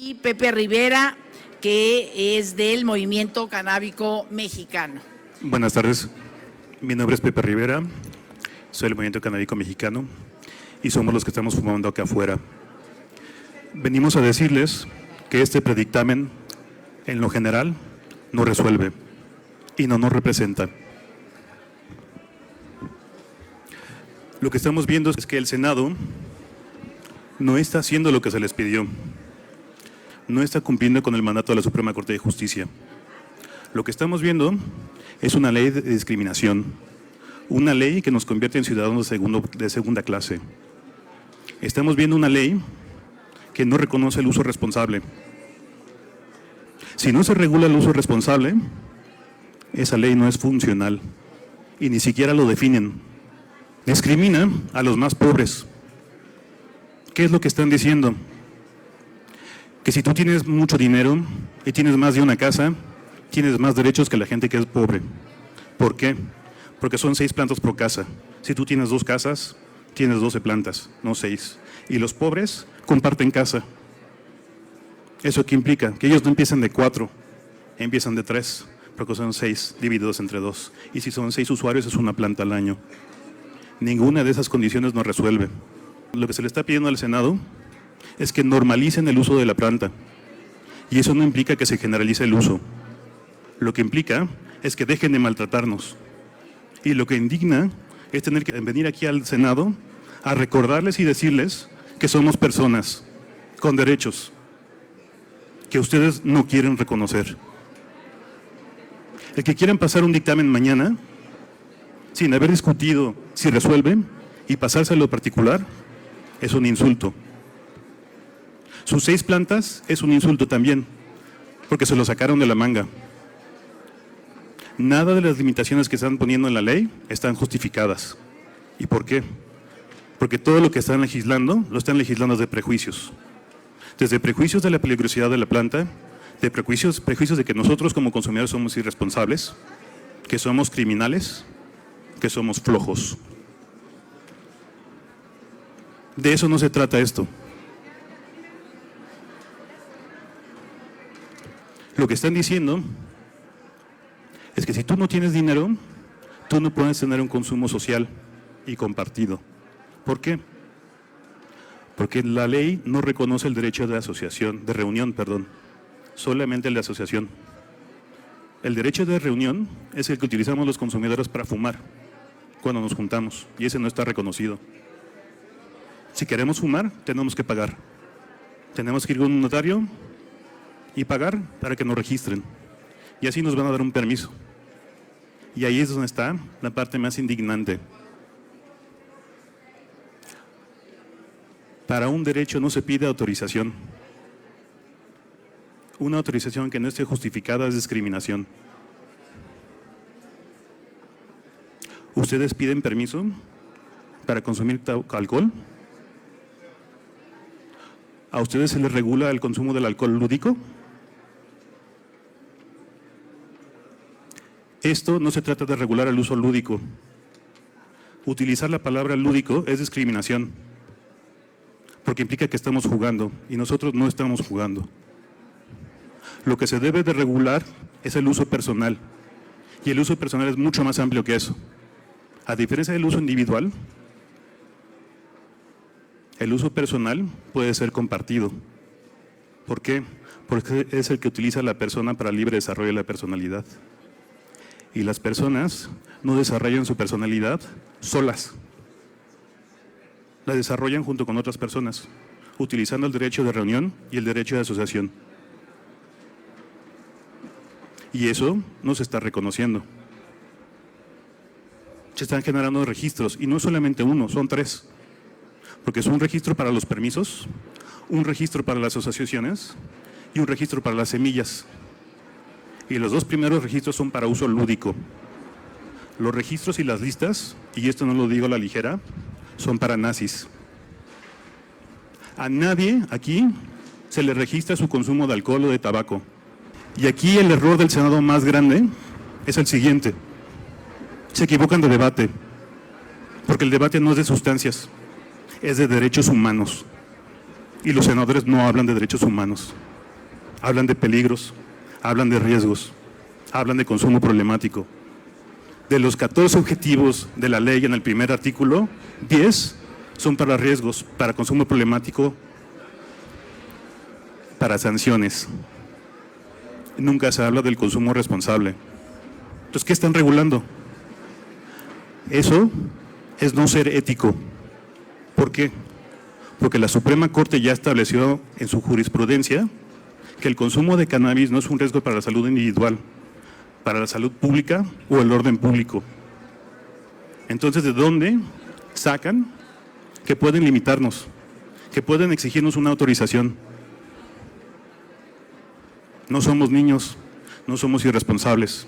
Y Pepe Rivera, que es del Movimiento Canábico Mexicano. Buenas tardes, mi nombre es Pepe Rivera, soy del Movimiento Canábico Mexicano y somos los que estamos fumando acá afuera. Venimos a decirles que este predictamen, en lo general, no resuelve y no nos representa. Lo que estamos viendo es que el Senado no está haciendo lo que se les pidió. No está cumpliendo con el mandato de la Suprema Corte de Justicia. Lo que estamos viendo es una ley de discriminación, una ley que nos convierte en ciudadanos de segunda clase. Estamos viendo una ley que no reconoce el uso responsable. Si no se regula el uso responsable, esa ley no es funcional y ni siquiera lo definen. Discrimina a los más pobres. ¿Qué es lo que están diciendo? Que si tú tienes mucho dinero y tienes más de una casa, tienes más derechos que la gente que es pobre. ¿Por qué? Porque son 6 plantas por casa. Si tú tienes 2 casas, tienes 12 plantas, no 6. Y los pobres comparten casa. ¿Eso qué implica? Que ellos no empiezan de 4, empiezan de 3, porque son 6 divididos entre 2. Y si son 6 usuarios, es una planta al año. Ninguna de esas condiciones nos resuelve. Lo que se le está pidiendo al Senado es que normalicen el uso de la planta. Y eso no implica que se generalice el uso. Lo que implica es que dejen de maltratarnos. Y lo que indigna es tener que venir aquí al Senado a recordarles y decirles que somos personas con derechos que ustedes no quieren reconocer. El que quieran pasar un dictamen mañana sin haber discutido si resuelve y pasárselo a particular es un insulto. Sus 6 plantas es un insulto también, porque se lo sacaron de la manga. Nada de las limitaciones que están poniendo en la ley están justificadas. ¿Y por qué? Porque todo lo que están legislando, lo están legislando desde prejuicios. Desde prejuicios de la peligrosidad de la planta, de prejuicios de que nosotros como consumidores somos irresponsables, que somos criminales, que somos flojos. De eso no se trata esto. Lo que están diciendo es que si tú no tienes dinero, tú no puedes tener un consumo social y compartido. ¿Por qué? Porque la ley no reconoce el derecho de asociación, de reunión, solamente el de asociación. El derecho de reunión es el que utilizamos los consumidores para fumar cuando nos juntamos, y ese no está reconocido. Si queremos fumar, tenemos que pagar. Tenemos que ir con un notario y pagar para que nos registren. Y así nos van a dar un permiso. Y ahí es donde está la parte más indignante. Para un derecho no se pide autorización. Una autorización que no esté justificada es discriminación. ¿Ustedes piden permiso para consumir alcohol? ¿A ustedes se les regula el consumo del alcohol lúdico? Esto no se trata de regular el uso lúdico. Utilizar la palabra lúdico es discriminación, porque implica que estamos jugando, y nosotros no estamos jugando. Lo que se debe de regular es el uso personal, y el uso personal es mucho más amplio que eso. A diferencia del uso individual, el uso personal puede ser compartido. ¿Por qué? Porque es el que utiliza la persona para el libre desarrollo de la personalidad. Y las personas no desarrollan su personalidad solas. La desarrollan junto con otras personas, utilizando el derecho de reunión y el derecho de asociación. Y eso no se está reconociendo. Se están generando registros, y no solamente uno, son 3. Porque es un registro para los permisos, un registro para las asociaciones y un registro para las semillas. Y los 2 primeros registros son para uso lúdico. Los registros y las listas, y esto no lo digo a la ligera, son para nazis. A nadie aquí se le registra su consumo de alcohol o de tabaco. Y aquí el error del Senado más grande es el siguiente. Se equivocan de debate, porque el debate no es de sustancias, es de derechos humanos. Y los senadores no hablan de derechos humanos. hablan de peligros, hablan de riesgos, hablan de consumo problemático. De los 14 objetivos de la ley en el primer artículo, 10 son para riesgos, para consumo problemático, para sanciones. Nunca se habla del consumo responsable. Entonces, ¿qué están regulando? Eso es no ser ético. ¿Por qué? Porque la Suprema Corte ya estableció en su jurisprudencia que el consumo de cannabis no es un riesgo para la salud individual, para la salud pública o el orden público. Entonces, ¿de dónde sacan que pueden limitarnos, que pueden exigirnos una autorización? No somos niños, no somos irresponsables.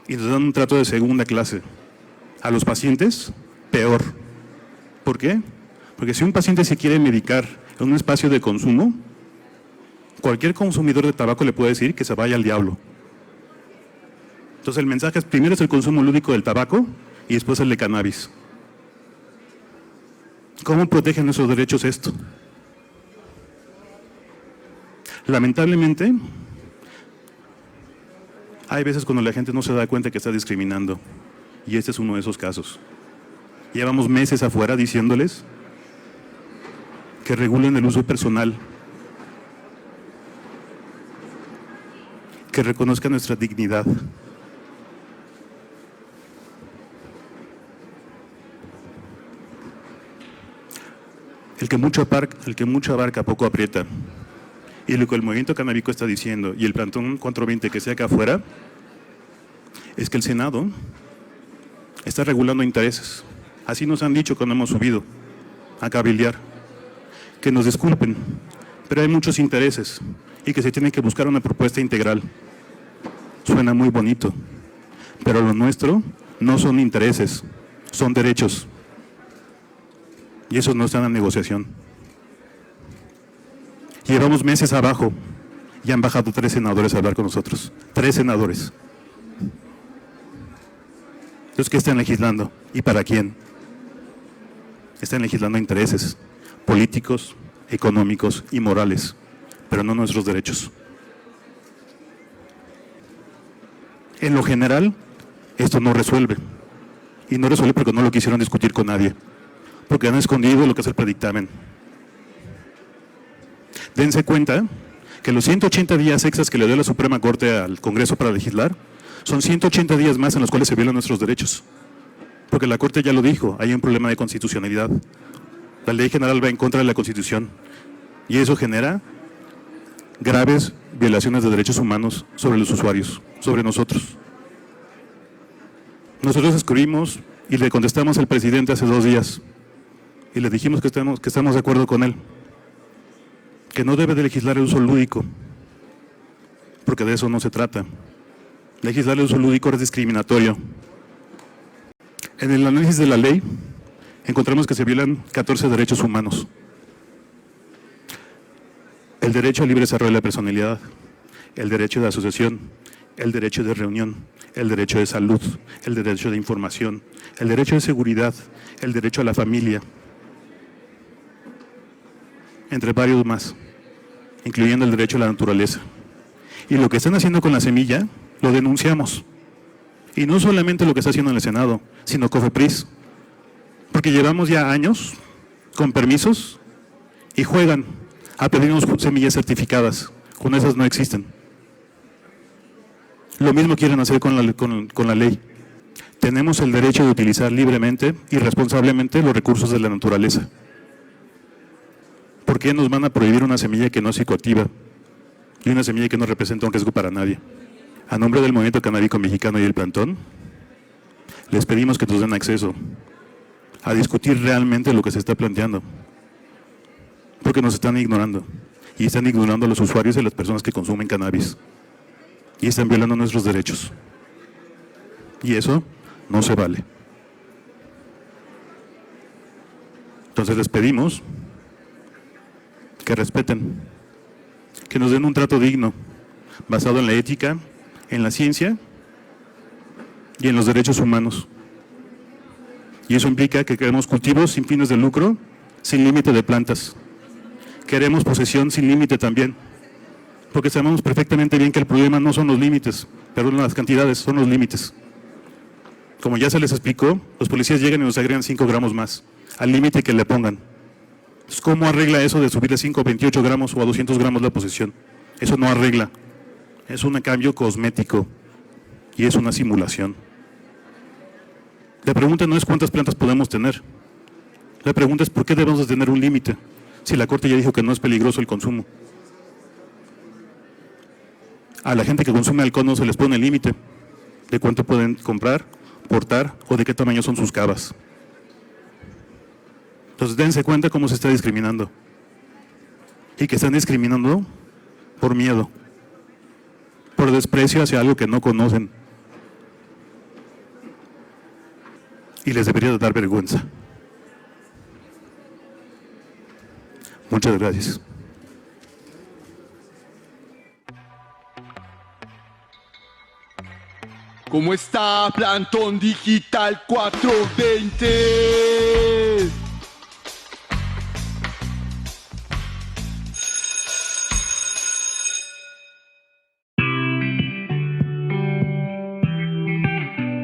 Y nos dan un trato de segunda clase. A los pacientes, peor. ¿Por qué? Porque si un paciente se quiere medicar en un espacio de consumo, cualquier consumidor de tabaco le puede decir que se vaya al diablo. Entonces el mensaje es, primero es el consumo lúdico del tabaco y después el de cannabis. ¿Cómo protegen nuestros derechos esto? Lamentablemente, hay veces cuando la gente no se da cuenta que está discriminando, y este es uno de esos casos. Llevamos meses afuera diciéndoles que regulen el uso personal, que reconozcan nuestra dignidad. El que mucho abarca, poco aprieta. Y lo que el movimiento canábico está diciendo, y el plantón 420 que sea acá afuera, es que el Senado está regulando intereses. Así nos han dicho cuando hemos subido a cabildear. Que nos disculpen, pero hay muchos intereses y que se tiene que buscar una propuesta integral. Suena muy bonito, pero lo nuestro no son intereses, son derechos. Y esos no están en negociación. Llevamos meses abajo y han bajado 3 senadores a hablar con nosotros. 3 senadores. Entonces, ¿qué están legislando? ¿Y para quién? Están legislando intereses políticos, económicos y morales, pero no nuestros derechos. En lo general, esto no resuelve. Y no resuelve porque no lo quisieron discutir con nadie, porque han escondido lo que es el predictamen. Dense cuenta que los 180 días extras que le dio la Suprema Corte al Congreso para legislar son 180 días más en los cuales se violan nuestros derechos. Porque la Corte ya lo dijo, hay un problema de constitucionalidad. La ley general va en contra de la Constitución y eso genera graves violaciones de derechos humanos sobre los usuarios, sobre nosotros. Nosotros escribimos y le contestamos al presidente hace 2 días y le dijimos que estamos de acuerdo con él, que no debe de legislar el uso lúdico, porque de eso no se trata. Legislar el uso lúdico es discriminatorio. En el análisis de la ley encontramos que se violan 14 derechos humanos. El derecho al libre desarrollo de la personalidad, el derecho de asociación, el derecho de reunión, el derecho de salud, el derecho de información, el derecho de seguridad, el derecho a la familia, entre varios más, incluyendo el derecho a la naturaleza. Y lo que están haciendo con la semilla, lo denunciamos. Y no solamente lo que está haciendo en el Senado, sino COFEPRIS. Porque llevamos ya años con permisos y juegan a pedirnos semillas certificadas. Con esas no existen. Lo mismo quieren hacer con la ley. Tenemos el derecho de utilizar libremente y responsablemente los recursos de la naturaleza. ¿Por qué nos van a prohibir una semilla que no es psicoactiva y una semilla que no representa un riesgo para nadie? A nombre del Movimiento Canábico Mexicano y el Plantón, les pedimos que nos den acceso a discutir realmente lo que se está planteando, porque nos están ignorando, y están ignorando a los usuarios y a las personas que consumen cannabis, y están violando nuestros derechos, y eso no se vale. Entonces les pedimos que respeten, que nos den un trato digno, basado en la ética, en la ciencia y en los derechos humanos. Y eso implica que queremos cultivos sin fines de lucro, sin límite de plantas. Queremos posesión sin límite también. porque sabemos perfectamente bien que el problema no son los límites, perdón, las cantidades, son los límites. Como ya se les explicó, los policías llegan y nos agregan 5 gramos más, al límite que le pongan. Entonces, ¿cómo arregla eso de subirle 5 a 28 gramos o a 200 gramos la posesión? Eso no arregla. Es un cambio cosmético y es una simulación. La pregunta no es cuántas plantas podemos tener. La pregunta es por qué debemos de tener un límite, si la Corte ya dijo que no es peligroso el consumo. A la gente que consume alcohol no se les pone límite de cuánto pueden comprar, portar o de qué tamaño son sus cavas. Entonces dense cuenta cómo se está discriminando. Y que están discriminando por miedo, por desprecio hacia algo que no conocen. Y les debería de dar vergüenza. Muchas gracias. ¿Cómo está Plantón Digital 420?